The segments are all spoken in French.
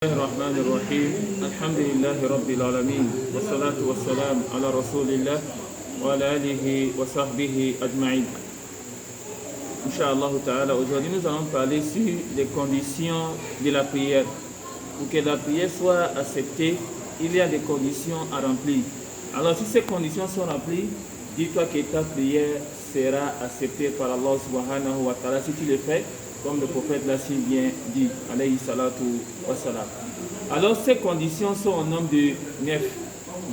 الله الرحمن الرحيم الحمد لله رب العالمين والصلاة والسلام على رسول الله وعلى آله وصحبه أجمعين. Inch'Allah Ta'ala, aujourd'hui nous allons parler sur les conditions de la prière. Pour que la prière soit acceptée, il y a des conditions à remplir. Alors si ces conditions sont remplies, dis-toi que ta prière sera acceptée par Allah Subhanahu wa Ta'ala si tu le fais comme le prophète l'a si bien dit, alayhi salatu wa salam. Alors ces conditions sont au nombre de 9.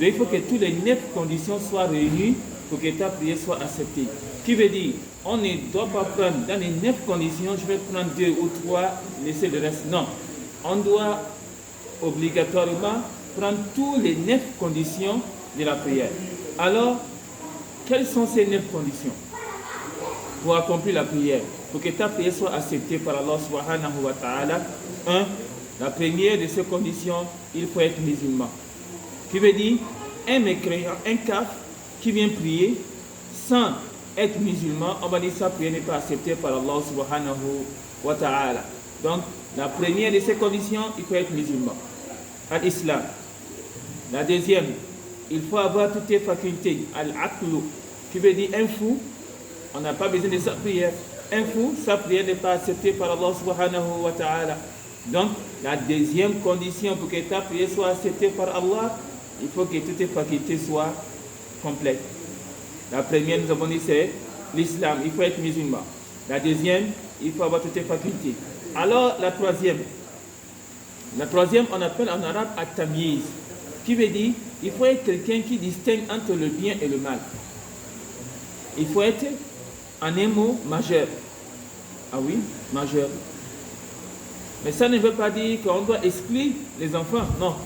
Donc il faut que toutes les 9 conditions soient réunies pour que ta prière soit acceptée. Qui veut dire, on ne doit pas prendre dans les 9 conditions, je vais prendre 2 ou 3, laisser le reste. Non, on doit obligatoirement prendre toutes les 9 conditions de la prière. Alors, quelles sont ces 9 conditions pour accomplir la prière? Pour que ta prière soit acceptée par Allah subhanahu wa ta'ala. 1. La première de ces conditions, il faut être musulman. Qui veut dire, un mécréant, un kafir qui vient prier sans être musulman, on va dire que sa prière n'est pas acceptée par Allah subhanahu wa ta'ala. Donc, la première de ces conditions, il faut être musulman. Al-Islam. La deuxième, il faut avoir toutes les facultés. Al-Aqlu. Qui veut dire un fou, on n'a pas besoin de sa prière. Un fou, sa prière n'est pas acceptée par Allah subhanahu wa ta'ala. Donc, la deuxième condition pour que ta prière soit acceptée par Allah, il faut que toutes tes facultés soient complètes. La première, nous avons dit, c'est l'islam, il faut être musulman. La deuxième, il faut avoir toutes tes facultés. Alors, la troisième, on appelle en arabe at-tamyiz, qui veut dire, il faut être quelqu'un qui distingue entre le bien et le mal. Il faut être en un mot majeur. Ah oui, majeur. Mais ça ne veut pas dire qu'on doit exclure les enfants. Non.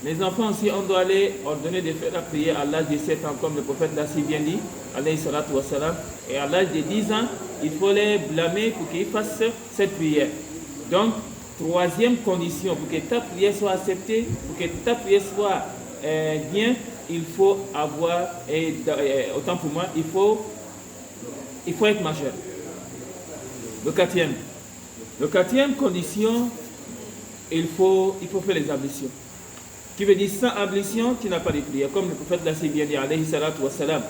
Les enfants aussi, on doit les ordonner de faire la prière à l'âge de 7 ans, comme le prophète l'a si bien dit, alayhi salatu wa salam. Et à l'âge de 10 ans, il faut les blâmer pour qu'ils fassent cette prière. Donc, troisième condition, pour que ta prière soit acceptée, pour que ta prière soit bien, il faut avoir, autant pour moi, il faut être majeur. Le quatrième condition, il faut faire les ablutions. Qui veut dire sans ablution, tu n'as pas de prière. Comme le prophète l'a si bien dit, alayhi salatu wa salam.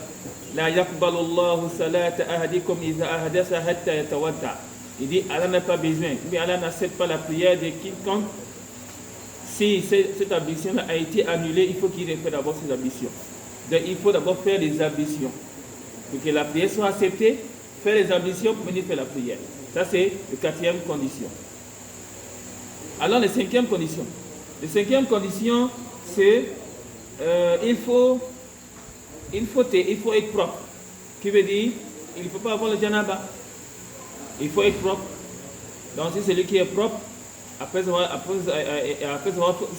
La yaqbalu Allahu salata ahadikum iza ahdasa hatta yatawadda. Il dit, Allah n'a pas besoin. Mais Allah n'accepte pas la prière de quiconque. Si cette ablution a été annulée, il faut qu'il refait d'abord ses ablutions. Donc il faut d'abord faire les ablutions. Pour que la prière soit acceptée, faire les ablutions pour venir faire la prière. Ça, c'est la quatrième condition. Alors, la cinquième condition. La cinquième condition, c'est il faut être propre. Qui veut dire, il ne faut pas avoir le janaba. Il faut être propre. Donc, si c'est celui qui est propre, après avoir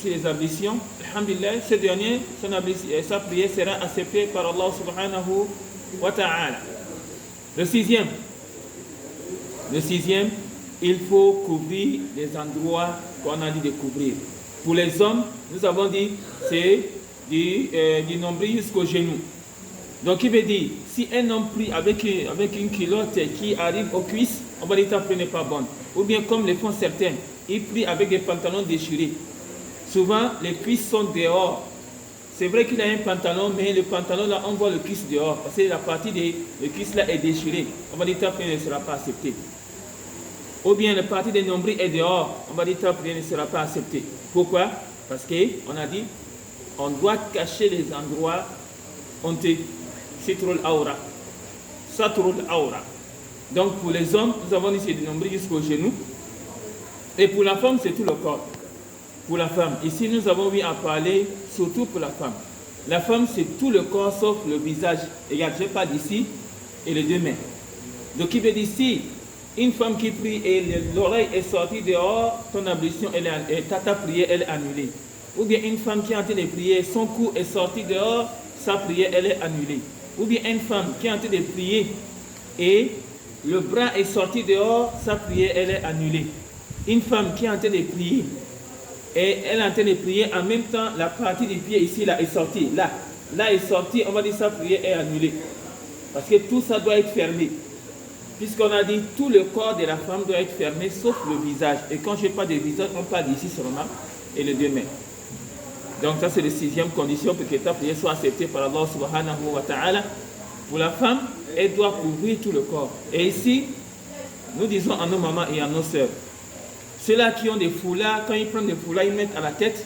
fait les ablutions, alhamdulillah, ce dernier, sa prière sera acceptée par Allah subhanahu wa ta'ala. Le sixième, il faut couvrir les endroits qu'on a dit de couvrir. Pour les hommes, nous avons dit, c'est du nombril jusqu'au genou. Donc, il veut dire, si un homme prie avec une culotte qui arrive aux cuisses, on va dire que ta prière n'est pas bonne. Ou bien, comme le font certains, ils prient avec des pantalons déchirés. Souvent, les cuisses sont dehors. C'est vrai qu'il a un pantalon, mais le pantalon là, on voit le cuisse dehors. Parce que la partie de cuisse là est déchirée. On va dire que ta prière ne sera pas acceptée. Ou bien la partie des nombrils est dehors. On va dire que ta prière ne sera pas acceptée. Pourquoi? Parce qu'on a dit, on doit cacher les endroits honteux. Sitrul aura. Satrul aura. Donc pour les hommes, nous avons dit c'est du nombril jusqu'au genou. Et pour la femme, c'est tout le corps. Pour la femme, ici nous avons eu à parler surtout pour la femme. La femme, c'est tout le corps sauf le visage. Regarde, je parle d'ici et les deux mains. Donc il veut dire ici, une femme qui prie et l'oreille est sortie dehors, ton ablution, ta prière, elle est annulée. Ou bien une femme qui est en train de prier, son cou est sorti dehors, sa prière, elle est annulée. Ou bien une femme qui est en train de prier et le bras est sorti dehors, sa prière, elle est annulée. Une femme qui est en train de prier et elle est en train de prier, en même temps, la partie du pied ici, là, est sortie. Là est sortie, on va dire que sa prière est annulée. Parce que tout ça doit être fermé. Puisqu'on a dit tout le corps de la femme doit être fermé, sauf le visage. Et quand je parle de visage, on parle d'ici seulement. et les 2 mains. Donc ça c'est la 6e condition pour que ta prière soit acceptée par Allah subhanahu wa ta'ala. Pour la femme, elle doit couvrir tout le corps. Et ici, nous disons à nos mamans et à nos sœurs, ceux-là qui ont des foulards, quand ils prennent des foulards, ils mettent à la tête.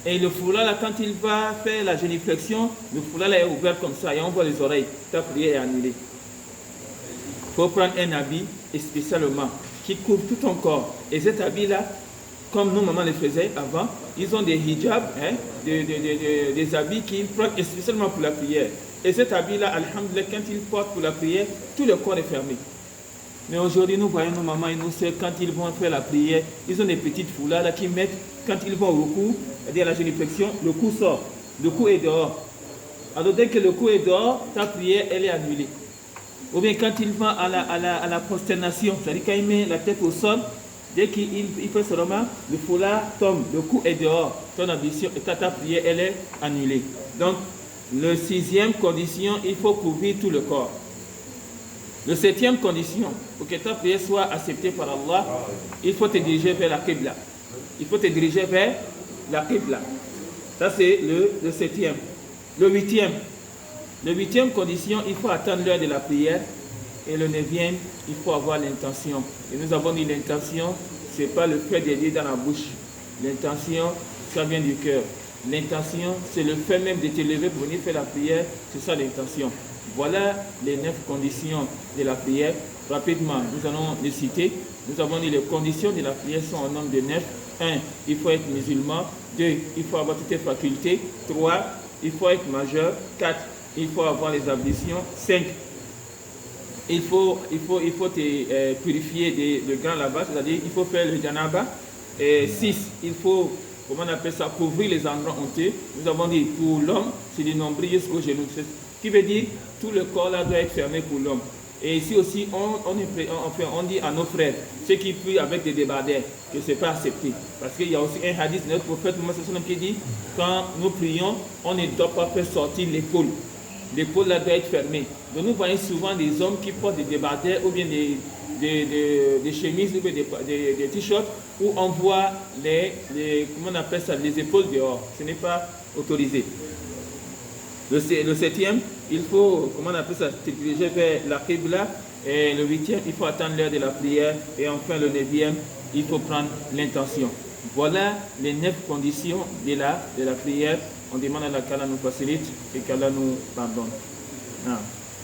Et le foulard, là, quand il va faire la génuflexion, le foulard là, est ouvert comme ça et on voit les oreilles. Ta prière est annulée. Il faut prendre un habit spécialement qui couvre tout ton corps. Et cet habit-là, comme nos mamans le faisaient avant, ils ont des hijabs, hein, des habits qu'ils prennent spécialement pour la prière. Et cet habit-là, alhamdoulilah, quand ils portent pour la prière, tout le corps est fermé. Mais aujourd'hui, nous voyons nos mamans et nos soeurs, quand ils vont faire la prière, ils ont des petites foulards là qui mettent, quand ils vont au cou, c'est-à-dire à la génuflexion, le cou sort, le cou est dehors. Alors dès que le cou est dehors, ta prière, elle est annulée. Ou bien quand il va à la prosternation, c'est-à-dire quand il met la tête au sol, dès qu'il fait seulement, le foulard tombe, le cou est dehors, ton ambition, et ta prière, elle est annulée. Donc, la 6e condition, il faut couvrir tout le corps. La 7e condition, pour que ta prière soit acceptée par Allah, il faut te diriger vers la Qibla. Il faut te diriger vers la Qibla. Ça, c'est le 7e. Le 8e. Le 8e condition, il faut attendre l'heure de la prière. Et le 9e, il faut avoir l'intention. Et nous avons dit l'intention, ce n'est pas le fait de dire dans la bouche. L'intention, ça vient du cœur. L'intention, c'est le fait même de te lever pour venir faire la prière. C'est ça l'intention. Voilà les 9 conditions de la prière. Rapidement, nous allons les citer. Nous avons dit les conditions de la prière sont au nombre de 9. 1. Il faut être musulman. 2. Il faut avoir toutes les facultés. 3. Il faut être majeur. 4. Il faut avoir les ablutions. 5. Il faut te purifier de grand lavage, c'est-à-dire il faut faire le janaba. Et 6. Il faut, comment on appelle ça, couvrir les endroits honteux. Nous avons dit pour l'homme, c'est du nombril jusqu'au genou. Ce qui veut dire tout le corps là doit être fermé pour l'homme. Et ici aussi, on dit à nos frères, ceux qui prient avec des débardeurs, que ce n'est pas accepté. Parce qu'il y a aussi un hadith de notre prophète Mohammed qui dit, quand nous prions, on ne doit pas faire sortir l'épaule. L'épaule là doit être fermée. Donc nous voyons souvent des hommes qui portent des débardeurs ou bien des chemises ou bien des t-shirts où on voit comment on appelle ça, les épaules dehors. Ce n'est pas autorisé. Le 7e, il faut, comment on appelle ça, se diriger vers la Qibla. Et le 8e, il faut attendre l'heure de la prière. Et enfin, le 9e, il faut prendre l'intention. Voilà les 9 conditions de la prière. On demande à Allah qu'Allah nous facilite et qu'Allah nous pardonne. Ah.